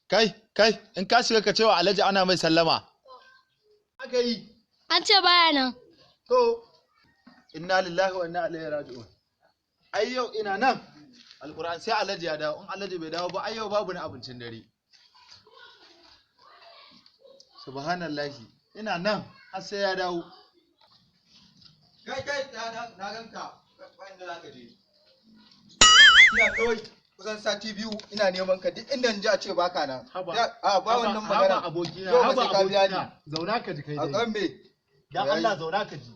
Kai, in ka shiga ka cewa Alhaji ana mai sallama. Aka yi. An ce baya nan. To, inna lillahi wa inna ilaihi raji'un. Ai yau ina nan. Alquran sai Alhaji ya dawo. In Alhaji bai dawo ba, ai yau babu na abincin dare. Subhanallahi. Ina nan har sai ya dawo. Kai, na ganka. Ba inda zaka je. Ina kawai kusan sati biyu ina neman ka duk inda ji a ce baka nan. Ba wannan magana. Haba abokina. Zauna ka ji kai dai. A kan me? Dan Allah zauna ka ji.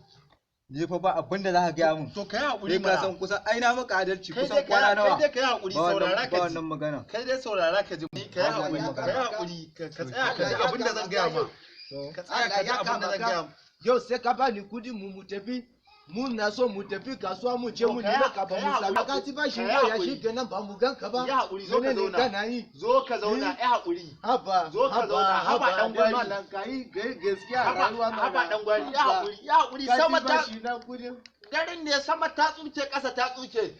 Ni fa ba abin da za ka gaya mun. To kai hakuri mana. Kai ka san kusan ai na maka adalci kusan kwana nawa. Kai dai kai hakuri saurara ka ji. Ba wannan magana. Kai dai saurara ka ji. Kai hakuri ka tsaya ka ji abin da zan gaya ma. Ka tsaya ka ji abin da zan gaya ma. Yau sai ka bani kudi mu tafi. Mun na so mu tafi kasuwa mu je mu nemi ka ba mu sami ka ci bashin yau ya shi kenan ba mu gan ka ba. Ya hakuri zo ka zauna. Zo ka zauna ya hakuri. Haba zo ka zauna haba dan gwari. Mallan kai gaskiya rayuwa ma. Haba dan gwari ya hakuri sama ta garin ne sama ta tsuke kasa ta tsuke.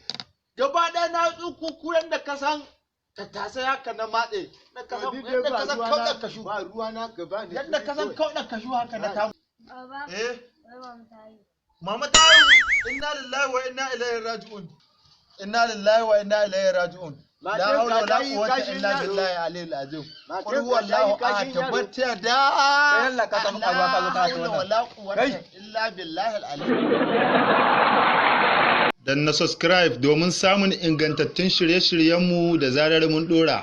Gaba ɗaya na tsuku kuren da ka san tattasa haka na matse. Na ka san kauɗan kashu. Ba ruwa na gaba ne. Yadda ka san kauɗan kashu haka na ta. Baba. Mama ta yi. Inna lillahi wa inna ilaihi raji'un. Inna lillahi wa inna ilaihi raji'un. La hawla wala quwwata illa billahi aliyil azim. Qul huwallahu ahad tabbata da. Allah ka san abuwa ka zo ka hawla wala quwwata illa billahi al-aliyyil. Dan na subscribe domin samun ingantattun shirye-shiryenmu da zarar mun dora.